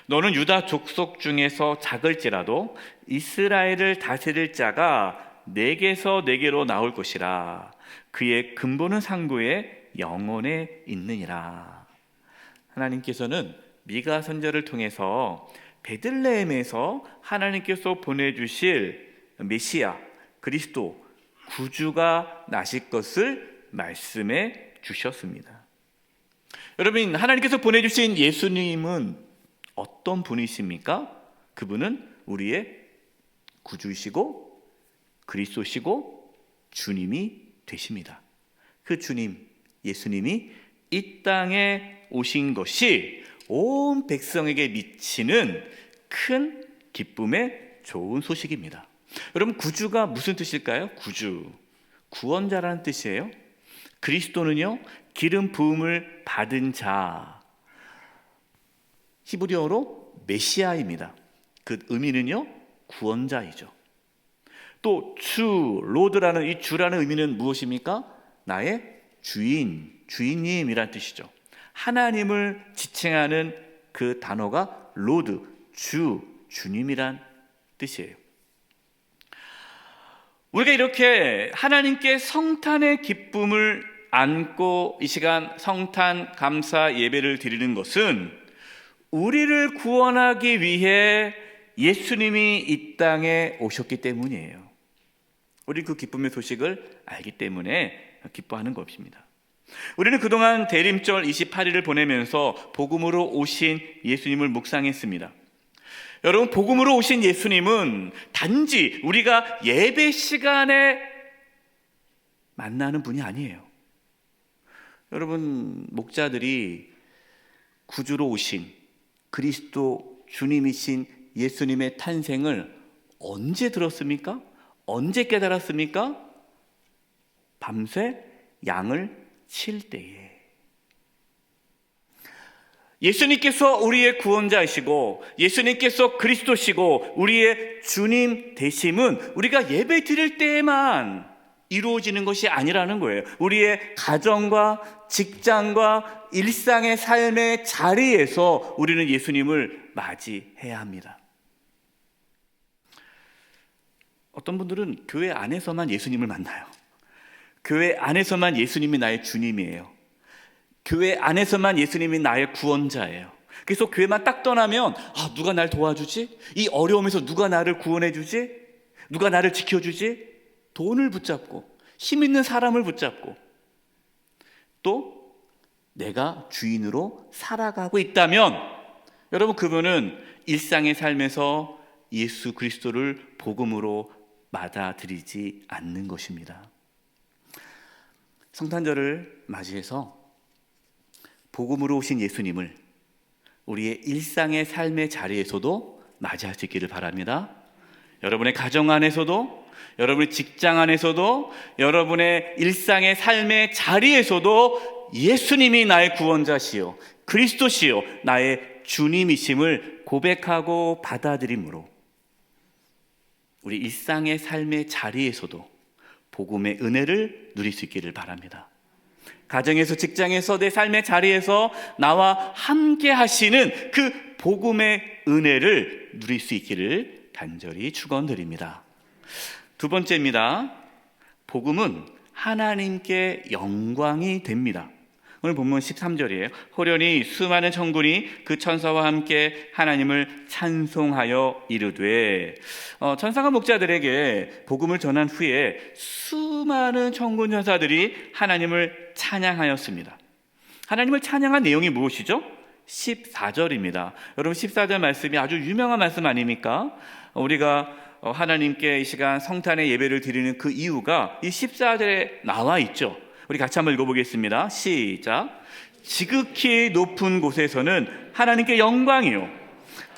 너는 유다 족속 중에서 작을지라도 이스라엘을 다스릴 자가 내게서 내게로 나올 것이라. 그의 근본은 상고에 영원에 있느니라. 하나님께서는 미가 선지자를 통해서 베들레헴에서 하나님께서 보내주실 메시아 그리스도 구주가 나실 것을 말씀해 주셨습니다. 여러분, 하나님께서 보내주신 예수님은 어떤 분이십니까? 그분은 우리의 구주이시고 그리스도시고 주님이 되십니다. 그 주님, 예수님이 이 땅에 오신 것이 온 백성에게 미치는 큰 기쁨의 좋은 소식입니다. 여러분, 구주가 무슨 뜻일까요? 구주, 구원자라는 뜻이에요. 그리스도는요, 기름 부음을 받은 자, 히브리어로 메시아입니다. 그 의미는요, 구원자이죠. 또 주, 로드라는 이 주라는 의미는 무엇입니까? 나의 주인, 주인님이란 뜻이죠. 하나님을 지칭하는 그 단어가 로드, 주, 주님이란 뜻이에요. 우리가 이렇게 하나님께 성탄의 기쁨을 안고 이 시간 성탄 감사 예배를 드리는 것은 우리를 구원하기 위해 예수님이 이 땅에 오셨기 때문이에요. 우리 그 기쁨의 소식을 알기 때문에 기뻐하는 것입니다. 우리는 그동안 대림절 28일을 보내면서 복음으로 오신 예수님을 묵상했습니다. 여러분, 복음으로 오신 예수님은 단지 우리가 예배 시간에 만나는 분이 아니에요. 여러분, 목자들이 구주로 오신 그리스도 주님이신 예수님의 탄생을 언제 들었습니까? 언제 깨달았습니까? 밤새 양을 칠 때에. 예수님께서 우리의 구원자이시고 예수님께서 그리스도시고 우리의 주님 되심은 우리가 예배 드릴 때에만 이루어지는 것이 아니라는 거예요. 우리의 가정과 직장과 일상의 삶의 자리에서 우리는 예수님을 맞이해야 합니다. 어떤 분들은 교회 안에서만 예수님을 만나요. 교회 안에서만 예수님이 나의 주님이에요. 교회 안에서만 예수님이 나의 구원자예요. 그래서 교회만 딱 떠나면 누가 날 도와주지? 이 어려움에서 누가 나를 구원해 주지? 누가 나를 지켜주지? 돈을 붙잡고 힘 있는 사람을 붙잡고 또 내가 주인으로 살아가고 있다면 여러분, 그분은 일상의 삶에서 예수 그리스도를 복음으로 받아들이지 않는 것입니다. 성탄절을 맞이해서 복음으로 오신 예수님을 우리의 일상의 삶의 자리에서도 맞이할 수 있기를 바랍니다. 여러분의 가정 안에서도, 여러분의 직장 안에서도, 여러분의 일상의 삶의 자리에서도 예수님이 나의 구원자시요 그리스도시요 나의 주님이심을 고백하고 받아들임으로 우리 일상의 삶의 자리에서도 복음의 은혜를 누릴 수 있기를 바랍니다. 가정에서, 직장에서, 내 삶의 자리에서 나와 함께 하시는 그 복음의 은혜를 누릴 수 있기를 간절히 축원드립니다. 두 번째입니다. 복음은 하나님께 영광이 됩니다. 오늘 본문 13절이에요. 호련히 수많은 천군이 그 천사와 함께 하나님을 찬송하여 이르되. 천사가 목자들에게 복음을 전한 후에 수많은 천군 천사들이 하나님을 찬양하였습니다. 하나님을 찬양한 내용이 무엇이죠? 14절입니다. 여러분, 14절 말씀이 아주 유명한 말씀 아닙니까? 우리가 하나님께 이 시간 성탄의 예배를 드리는 그 이유가 이 14절에 나와 있죠. 우리 같이 한번 읽어보겠습니다. 시작. 지극히 높은 곳에서는 하나님께 영광이요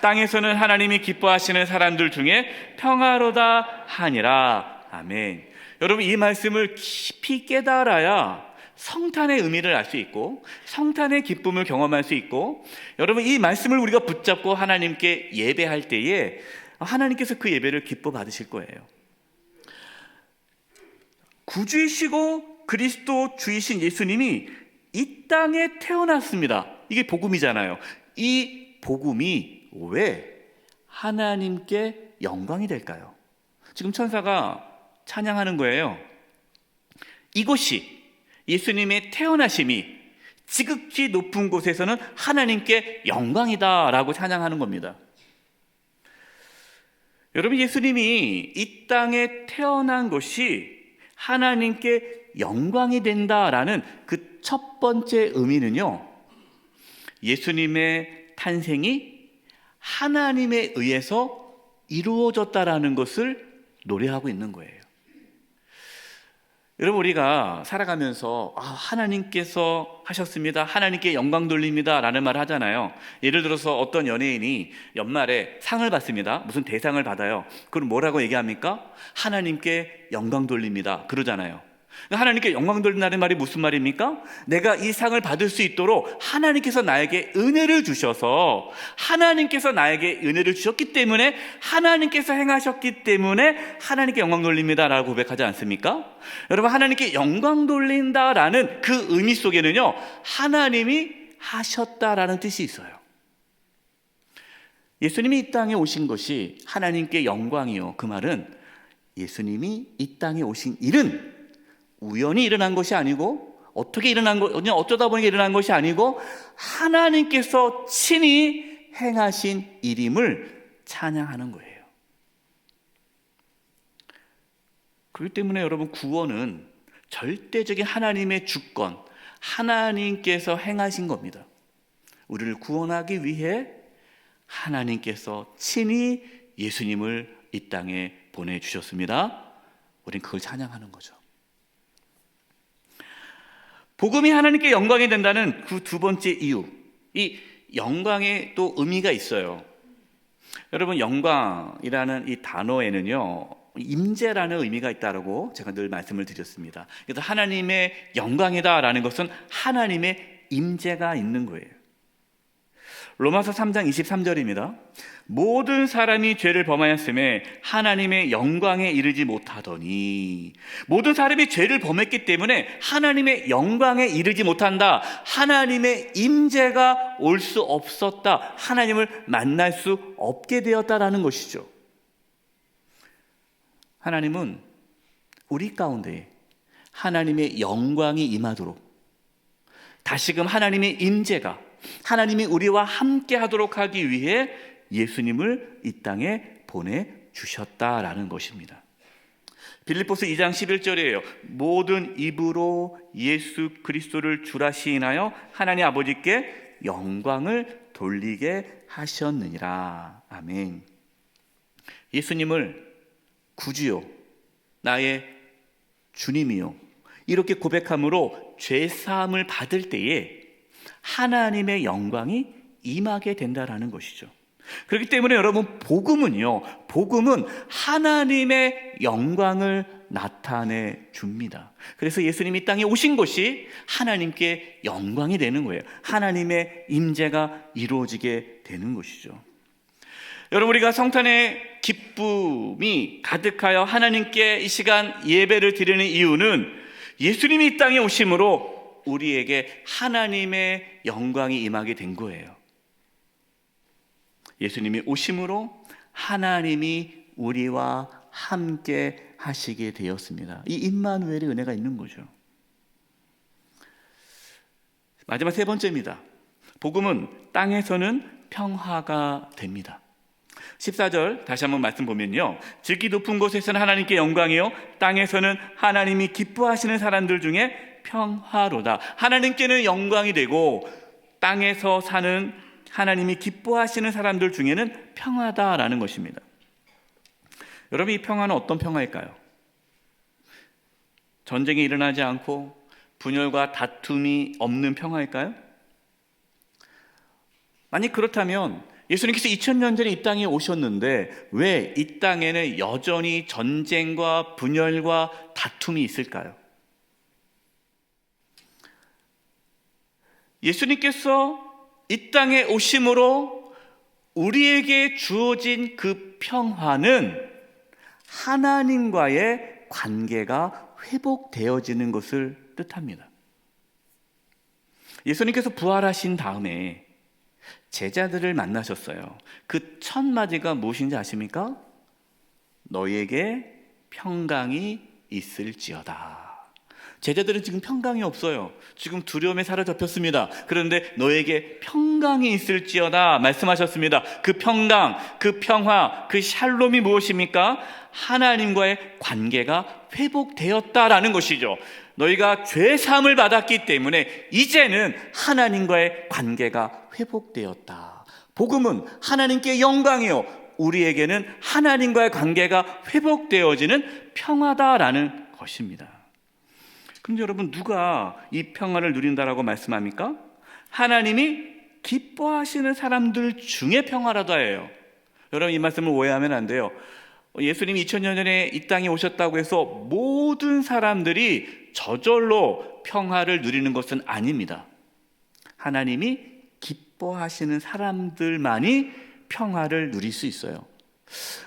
땅에서는 하나님이 기뻐하시는 사람들 중에 평화로다 하니라. 아멘. 여러분, 이 말씀을 깊이 깨달아야 성탄의 의미를 알 수 있고 성탄의 기쁨을 경험할 수 있고, 여러분, 이 말씀을 우리가 붙잡고 하나님께 예배할 때에 하나님께서 그 예배를 기뻐 받으실 거예요. 구주이시고 그리스도 주이신 예수님이 이 땅에 태어났습니다. 이게 복음이잖아요. 이 복음이 왜 하나님께 영광이 될까요? 지금 천사가 찬양하는 거예요. 이것이, 예수님의 태어나심이 지극히 높은 곳에서는 하나님께 영광이다라고 찬양하는 겁니다. 여러분, 예수님이 이 땅에 태어난 것이 하나님께 영광이 된다라는 그 첫 번째 의미는요, 예수님의 탄생이 하나님에 의해서 이루어졌다라는 것을 노래하고 있는 거예요. 여러분, 우리가 살아가면서 하나님께서 하셨습니다, 하나님께 영광 돌립니다 라는 말을 하잖아요. 예를 들어서 어떤 연예인이 연말에 상을 받습니다. 무슨 대상을 받아요. 그럼 뭐라고 얘기합니까? 하나님께 영광 돌립니다 그러잖아요. 하나님께 영광 돌린다는 말이 무슨 말입니까? 내가 이 상을 받을 수 있도록 하나님께서 나에게 은혜를 주셔서, 하나님께서 나에게 은혜를 주셨기 때문에, 하나님께서 행하셨기 때문에 하나님께 영광 돌립니다 라고 고백하지 않습니까? 여러분, 하나님께 영광 돌린다라는 그 의미 속에는요, 하나님이 하셨다라는 뜻이 있어요. 예수님이 이 땅에 오신 것이 하나님께 영광이요, 그 말은 예수님이 이 땅에 오신 일은 우연히 일어난 것이 아니고, 어떻게 일어난 거, 그냥 어쩌다 보니까 일어난 것이 아니고, 하나님께서 친히 행하신 일임을 찬양하는 거예요. 그렇기 때문에 여러분, 구원은 절대적인 하나님의 주권, 하나님께서 행하신 겁니다. 우리를 구원하기 위해 하나님께서 친히 예수님을 이 땅에 보내주셨습니다. 우린 그걸 찬양하는 거죠. 복음이 하나님께 영광이 된다는 그 두 번째 이유, 이 영광에 또 의미가 있어요. 여러분, 영광이라는 이 단어에는요, 임재라는 의미가 있다고 제가 늘 말씀을 드렸습니다. 그래서 하나님의 영광이다라는 것은 하나님의 임재가 있는 거예요. 로마서 3장 23절입니다. 모든 사람이 죄를 범하였음에 하나님의 영광에 이르지 못하더니, 모든 사람이 죄를 범했기 때문에 하나님의 영광에 이르지 못한다. 하나님의 임재가 올 수 없었다. 하나님을 만날 수 없게 되었다라는 것이죠. 하나님은 우리 가운데 하나님의 영광이 임하도록, 다시금 하나님의 임재가, 하나님이 우리와 함께 하도록 하기 위해 예수님을 이 땅에 보내주셨다라는 것입니다. 빌립보서 2장 11절이에요. 모든 입으로 예수 그리스도를 주라 시인하여 하나님 아버지께 영광을 돌리게 하셨느니라. 아멘. 예수님을 구주요, 나의 주님이요, 이렇게 고백함으로 죄사함을 받을 때에 하나님의 영광이 임하게 된다라는 것이죠. 그렇기 때문에 여러분, 복음은 하나님의 영광을 나타내 줍니다. 그래서 예수님이 이 땅에 오신 것이 하나님께 영광이 되는 거예요. 하나님의 임재가 이루어지게 되는 것이죠. 여러분, 우리가 성탄의 기쁨이 가득하여 하나님께 이 시간 예배를 드리는 이유는 예수님이 이 땅에 오심으로 우리에게 하나님의 영광이 임하게 된 거예요. 예수님이 오심으로 하나님이 우리와 함께 하시게 되었습니다. 이 임마누엘의 은혜가 있는 거죠. 마지막 세 번째입니다. 복음은 땅에서는 평화가 됩니다. 14절 다시 한번 말씀 보면요, 지극히 높은 곳에서는 하나님께 영광이요, 땅에서는 하나님이 기뻐하시는 사람들 중에 평화로다. 하나님께는 영광이 되고 땅에서 사는 하나님이 기뻐하시는 사람들 중에는 평화다라는 것입니다. 여러분, 이 평화는 어떤 평화일까요? 전쟁이 일어나지 않고 분열과 다툼이 없는 평화일까요? 만약 그렇다면 예수님께서 2000년 전에 이 땅에 오셨는데 왜 이 땅에는 여전히 전쟁과 분열과 다툼이 있을까요? 예수님께서 이 땅에 오심으로 우리에게 주어진 그 평화는 하나님과의 관계가 회복되어지는 것을 뜻합니다. 예수님께서 부활하신 다음에 제자들을 만나셨어요. 그 첫 마디가 무엇인지 아십니까? 너희에게 평강이 있을지어다. 제자들은 지금 평강이 없어요. 지금 두려움에 사로잡혔습니다. 그런데 너에게 평강이 있을지어다 말씀하셨습니다. 그 평강, 그 평화, 그 샬롬이 무엇입니까? 하나님과의 관계가 회복되었다라는 것이죠. 너희가 죄 사함을 받았기 때문에 이제는 하나님과의 관계가 회복되었다. 복음은 하나님께 영광이요, 우리에게는 하나님과의 관계가 회복되어지는 평화다라는 것입니다. 그런데 여러분, 누가 이 평화를 누린다라고 말씀합니까? 하나님이 기뻐하시는 사람들 중에 평화라도예요. 여러분, 이 말씀을 오해하면 안 돼요. 예수님이 2000년 전에 이 땅에 오셨다고 해서 모든 사람들이 저절로 평화를 누리는 것은 아닙니다. 하나님이 기뻐하시는 사람들만이 평화를 누릴 수 있어요.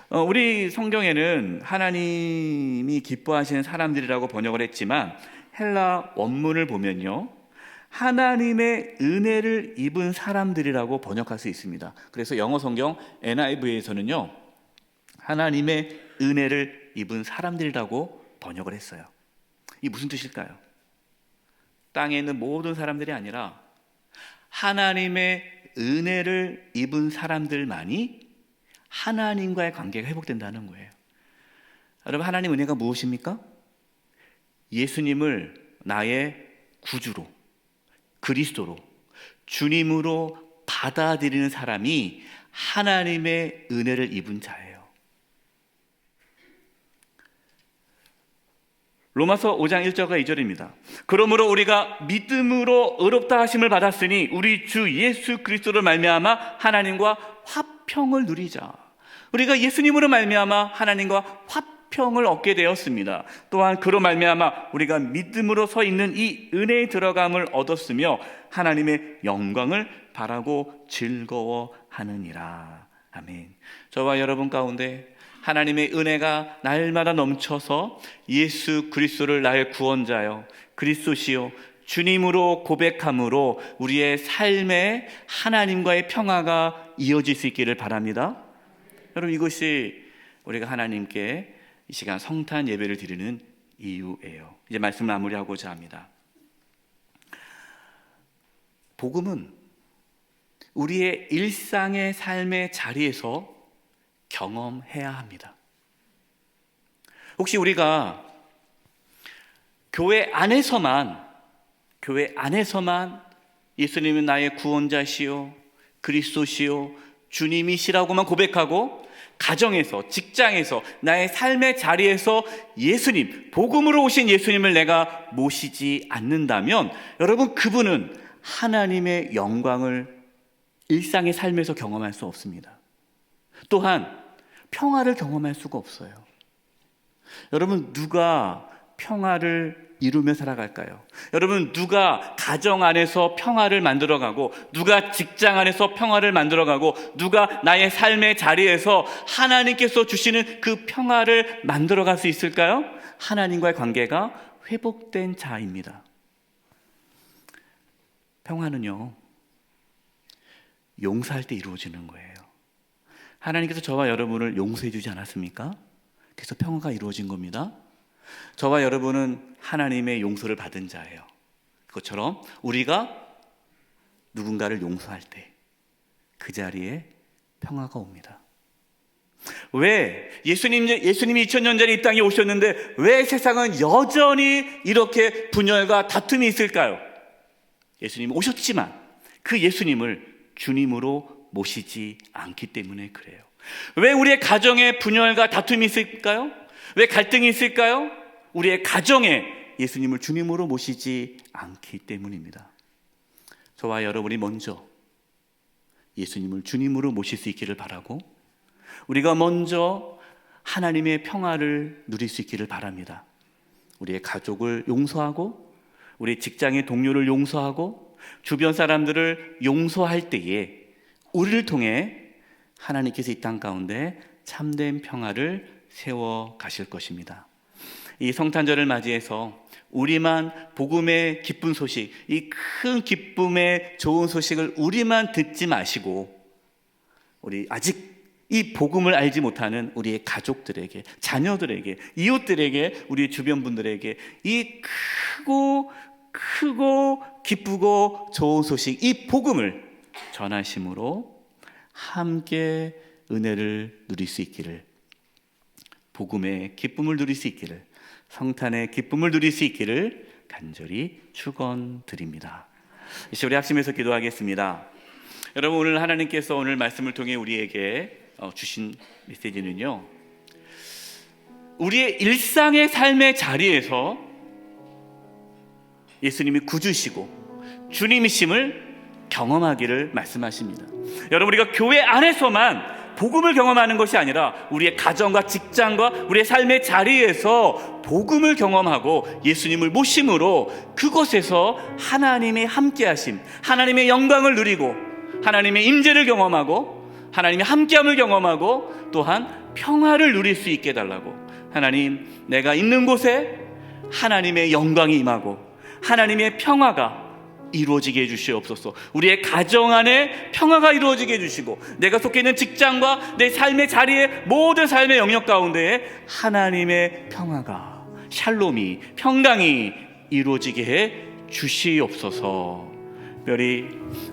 우리 성경에는 하나님이 기뻐하시는 사람들이라고 번역을 했지만 헬라 원문을 보면요, 하나님의 은혜를 입은 사람들이라고 번역할 수 있습니다. 그래서 영어 성경 NIV에서는요, 하나님의 은혜를 입은 사람들이라고 번역을 했어요. 이 무슨 뜻일까요? 땅에 있는 모든 사람들이 아니라 하나님의 은혜를 입은 사람들만이 하나님과의 관계가 회복된다는 거예요. 여러분, 하나님 은혜가 무엇입니까? 예수님을 나의 구주로, 그리스도로, 주님으로 받아들이는 사람이 하나님의 은혜를 입은 자예요. 로마서 5장 1절과 2절입니다. 그러므로 우리가 믿음으로 의롭다 하심을 받았으니 우리 주 예수 그리스도를 말미암아 하나님과 화평을 누리자. 우리가 예수님으로 말미암아 하나님과 화평을 얻게 되었습니다. 또한 그로 말미암아 우리가 믿음으로 서 있는 이 은혜에 들어감을 얻었으며 하나님의 영광을 바라고 즐거워하느니라. 아멘. 저와 여러분 가운데 하나님의 은혜가 날마다 넘쳐서 예수 그리스도를 나의 구원자요, 그리스도시요, 주님으로 고백함으로 우리의 삶에 하나님과의 평화가 이어질 수 있기를 바랍니다. 여러분, 이것이 우리가 하나님께 이 시간 성탄 예배를 드리는 이유예요. 이제 말씀 마무리하고자 합니다. 복음은 우리의 일상의 삶의 자리에서 경험해야 합니다. 혹시 우리가 교회 안에서만 예수님은 나의 구원자시요, 그리스도시요, 주님이시라고만 고백하고 가정에서, 직장에서, 나의 삶의 자리에서 예수님, 복음으로 오신 예수님을 내가 모시지 않는다면 여러분, 그분은 하나님의 영광을 일상의 삶에서 경험할 수 없습니다. 또한 평화를 경험할 수가 없어요. 여러분, 누가 평화를 이루며 살아갈까요? 여러분, 누가 가정 안에서 평화를 만들어가고, 누가 직장 안에서 평화를 만들어가고, 누가 나의 삶의 자리에서 하나님께서 주시는 그 평화를 만들어갈 수 있을까요? 하나님과의 관계가 회복된 자입니다. 평화는요, 용서할 때 이루어지는 거예요. 하나님께서 저와 여러분을 용서해 주지 않았습니까? 그래서 평화가 이루어진 겁니다. 저와 여러분은 하나님의 용서를 받은 자예요. 그것처럼 우리가 누군가를 용서할 때 그 자리에 평화가 옵니다. 왜 예수님이 2000년 전에 이 땅에 오셨는데 왜 세상은 여전히 이렇게 분열과 다툼이 있을까요? 예수님이 오셨지만 그 예수님을 주님으로 모시지 않기 때문에 그래요. 왜 우리의 가정에 분열과 다툼이 있을까요? 왜 갈등이 있을까요? 우리의 가정에 예수님을 주님으로 모시지 않기 때문입니다. 저와 여러분이 먼저 예수님을 주님으로 모실 수 있기를 바라고, 우리가 먼저 하나님의 평화를 누릴 수 있기를 바랍니다. 우리의 가족을 용서하고, 우리 직장의 동료를 용서하고, 주변 사람들을 용서할 때에 우리를 통해 하나님께서 이 땅 가운데 참된 평화를 세워 가실 것입니다. 이 성탄절을 맞이해서 우리만 복음의 기쁜 소식, 이 큰 기쁨의 좋은 소식을 우리만 듣지 마시고, 우리 아직 이 복음을 알지 못하는 우리의 가족들에게, 자녀들에게, 이웃들에게, 우리 주변 분들에게 이 크고 기쁘고 좋은 소식, 이 복음을 전하심으로 함께 은혜를 누릴 수 있기를, 복음의 기쁨을 누릴 수 있기를, 성탄의 기쁨을 누릴 수 있기를 간절히 축원드립니다. 이제 우리 합심해서 기도하겠습니다. 여러분, 오늘 하나님께서 오늘 말씀을 통해 우리에게 주신 메시지는요, 우리의 일상의 삶의 자리에서 예수님이 구주시고 주님이심을 경험하기를 말씀하십니다. 여러분, 우리가 교회 안에서만 복음을 경험하는 것이 아니라 우리의 가정과 직장과 우리의 삶의 자리에서 복음을 경험하고 예수님을 모심으로 그곳에서 하나님의 함께하심, 하나님의 영광을 누리고 하나님의 임재를 경험하고 하나님의 함께함을 경험하고 또한 평화를 누릴 수 있게 해달라고, 하나님, 내가 있는 곳에 하나님의 영광이 임하고 하나님의 평화가 이루어지게 해주시옵소서. 우리의 가정 안에 평화가 이루어지게 해주시고, 내가 속해 있는 직장과 내 삶의 자리에 모든 삶의 영역 가운데에 하나님의 평화가, 샬롬이, 평강이 이루어지게 해 주시옵소서. 특별히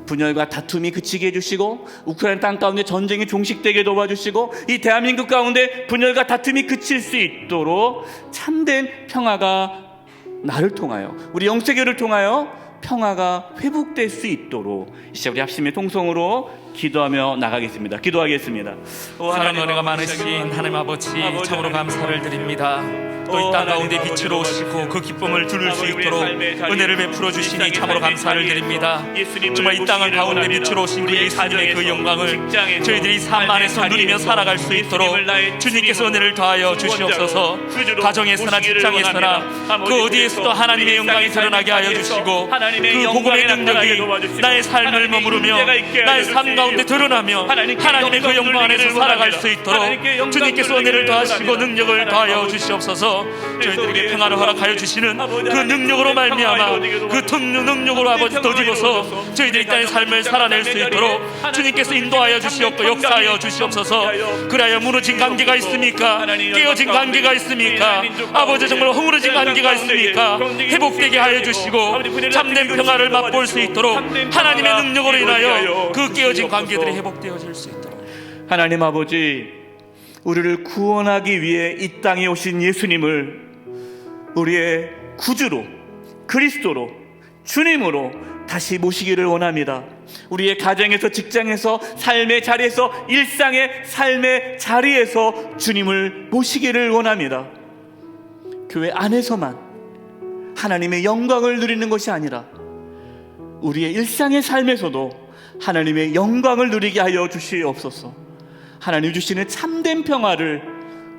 분열과 다툼이 그치게 해주시고, 우크라이나 땅 가운데 전쟁이 종식되게 도와주시고, 이 대한민국 가운데 분열과 다툼이 그칠 수 있도록 참된 평화가 나를 통하여, 우리 영세교를 통하여 평화가 회복될 수 있도록 이제 우리 합심의 통성으로 기도하며 나가겠습니다. 기도하겠습니다. 사랑 은혜가 많으신 하나님 아버지, 참으로 감사를 드립니다. 또 이 땅 가운데 빛으로 오시고 그 기쁨을 누릴 수 있도록 은혜를 베풀어 주시니 참으로 감사를 드립니다. 정말 이 땅 가운데 빛으로 오신 그 예수님의 그 영광을 저희들이 삶 안에서 누리며 살아갈 수 있도록 주님께서 은혜를 더하여 주시옵소서. 가정에서나 직장에서나 그 어디에서도 하나님의 영광이 드러나게 하여 주시고, 그 복음의 능력이 나의 삶을 머무르며 나의 삶 가운데 드러나며 하나님의 그 영광 안에서 살아갈 수 있도록 주님께서 은혜를 더하시고 능력을 더하여 주시옵소서. 저희들에게 평안을 허락하여 주시는 그 능력으로 말미암아 그 능력으로 아버지 더디고서 저희들이 이 땅의 삶을 살아낼 수 있도록 주님께서 인도하여 주시옵고 역사하여 주시옵소서. 그래야 무너진 관계가 있습니까? 깨어진 관계가 있습니까? 아버지, 정말 허물어진 관계가 있습니까? 회복되게 하여 주시고 참된 평화를 맛볼 수 있도록 하나님의 능력으로 인하여 그 깨어진 관계들이 회복되어질 수 있도록. 하나님 아버지, 우리를 구원하기 위해 이 땅에 오신 예수님을 우리의 구주로, 그리스도로, 주님으로 다시 모시기를 원합니다. 우리의 가정에서, 직장에서, 삶의 자리에서, 일상의 삶의 자리에서 주님을 모시기를 원합니다. 교회 안에서만 하나님의 영광을 누리는 것이 아니라 우리의 일상의 삶에서도 하나님의 영광을 누리게 하여 주시옵소서. 하나님 주시는 참된 평화를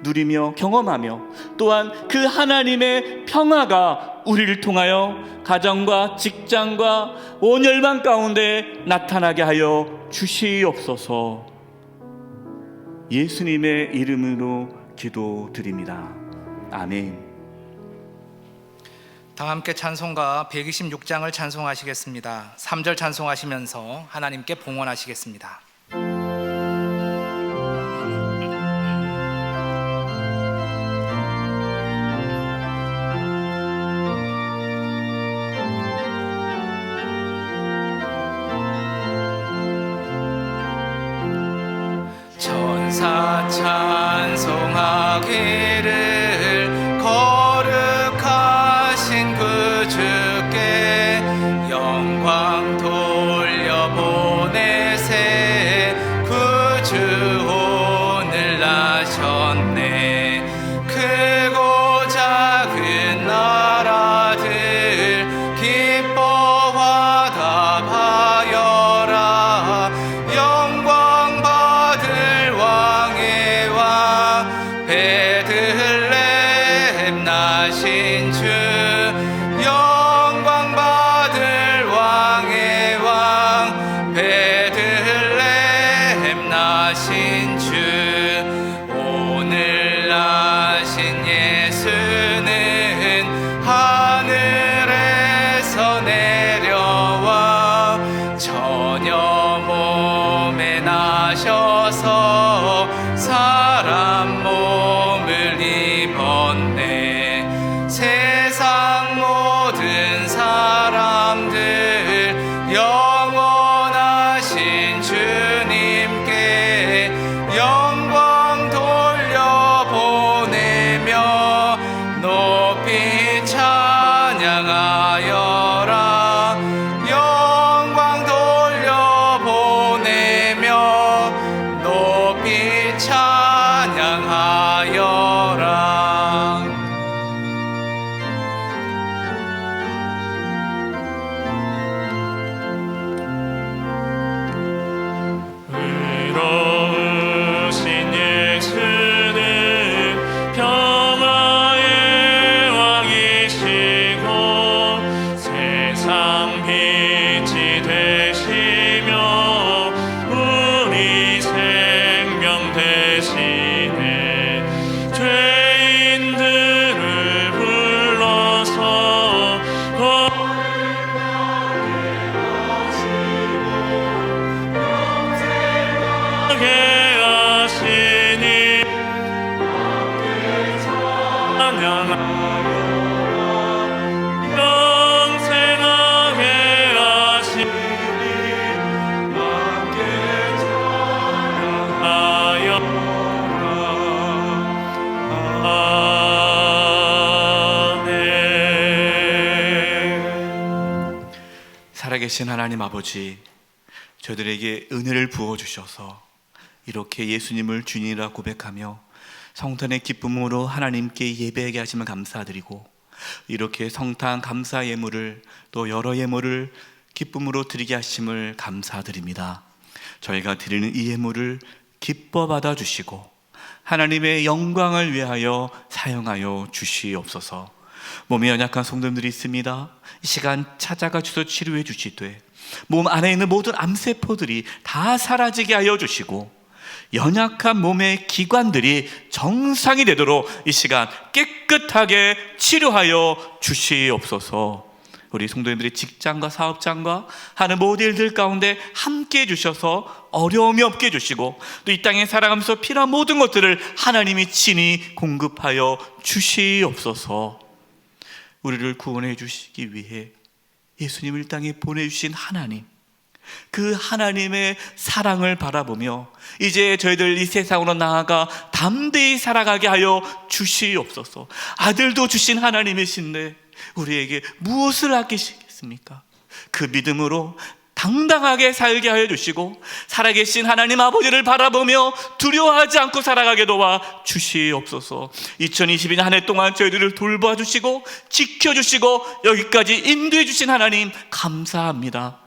누리며 경험하며, 또한 그 하나님의 평화가 우리를 통하여 가정과 직장과 온 열방 가운데 나타나게 하여 주시옵소서. 예수님의 이름으로 기도드립니다. 아멘. 다 함께 찬송가 126장을 찬송하시겠습니다. 3절 찬송하시면서 하나님께 봉헌하시겠습니다. 천사 찬송하기를 거룩하신 그 주께 영광 돌려보내세. 구주 오늘 나셨네. 크고 작은 나라들 기뻐 화답하여라. 영광 받을 왕의 왕 베들레헴 나신 주. 영광 받을 왕의 세상 빛이 되시며 우리 생명 되시네. 죄인들을 불러서 거룩하게 하시니 찬양하여 영생하게 하시니 함께 찬양하여 아멘. 살아계신 하나님 아버지, 저들에게 은혜를 부어주셔서 이렇게 예수님을 주님이라 고백하며 성탄의 기쁨으로 하나님께 예배하게 하심을 감사드리고, 이렇게 성탄 감사 예물을 또 여러 예물을 기쁨으로 드리게 하심을 감사드립니다. 저희가 드리는 이 예물을 기뻐 받아주시고 하나님의 영광을 위하여 사용하여 주시옵소서. 몸이 연약한 성도님들이 있습니다. 이 시간 찾아가 주셔서 치료해 주시되 몸 안에 있는 모든 암세포들이 다 사라지게 하여 주시고 연약한 몸의 기관들이 정상이 되도록 이 시간 깨끗하게 치료하여 주시옵소서. 우리 성도님들이 직장과 사업장과 하는 모든 일들 가운데 함께 해주셔서 어려움이 없게 해주시고 또 이 땅에 살아가면서 필요한 모든 것들을 하나님이 친히 공급하여 주시옵소서. 우리를 구원해 주시기 위해 예수님을 이 땅에 보내주신 하나님, 그 하나님의 사랑을 바라보며 이제 저희들 이 세상으로 나아가 담대히 살아가게 하여 주시옵소서. 아들도 주신 하나님이신데 우리에게 무엇을 아끼시겠습니까? 그 믿음으로 당당하게 살게 하여 주시고 살아계신 하나님 아버지를 바라보며 두려워하지 않고 살아가게 도와 주시옵소서. 2022년 한 해 동안 저희들을 돌봐 주시고 지켜주시고 여기까지 인도해 주신 하나님 감사합니다.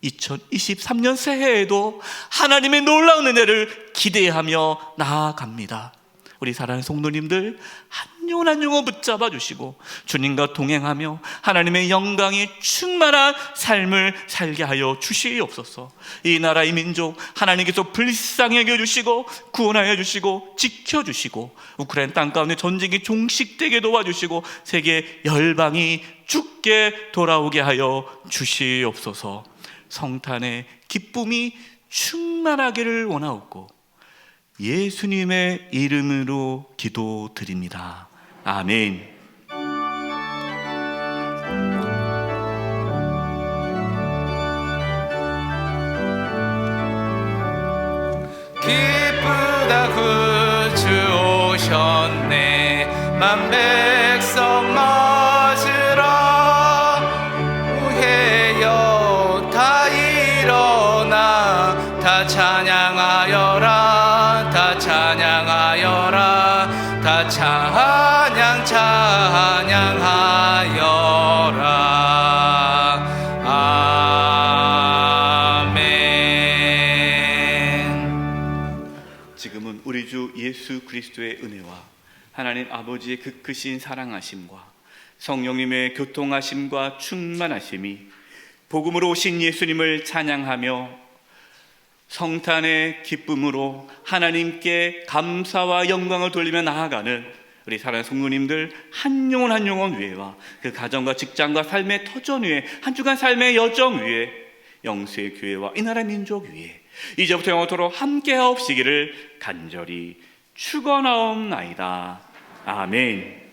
2023년 새해에도 하나님의 놀라운 은혜를 기대하며 나아갑니다. 우리 사랑하는 성도님들 한 영혼 한 영혼 붙잡아 주시고 주님과 동행하며 하나님의 영광이 충만한 삶을 살게 하여 주시옵소서. 이 나라 이 민족 하나님께서 불쌍히 여겨주시고 구원하여 주시고 지켜주시고 우크라이나 땅 가운데 전쟁이 종식되게 도와주시고 세계 열방이 죽게 돌아오게 하여 주시옵소서. 성탄의 기쁨이 충만하기를 원하옵고 예수님의 이름으로 기도드립니다. 아멘. 기쁘다 구주 오셨네 만 백성 맞으라 우해여 다 일어나 다 찬양하여라 다 찬양하여라 다 찬양하여라 아멘. 지금은 우리 주 예수 그리스도의 은혜와 하나님 아버지의 그 크신 사랑하심과 성령님의 교통하심과 충만하심이 복음으로 오신 예수님을 찬양하며 성탄의 기쁨으로 하나님께 감사와 영광을 돌리며 나아가는 우리 사랑하는 성도님들 한 영혼 한 영혼 위에와 그 가정과 직장과 삶의 터전 위에 한 주간 삶의 여정 위에 영수의 교회와 이 나라 민족 위에 이제부터 영원토록 함께하옵시기를 간절히 축원하옵나이다. 아멘.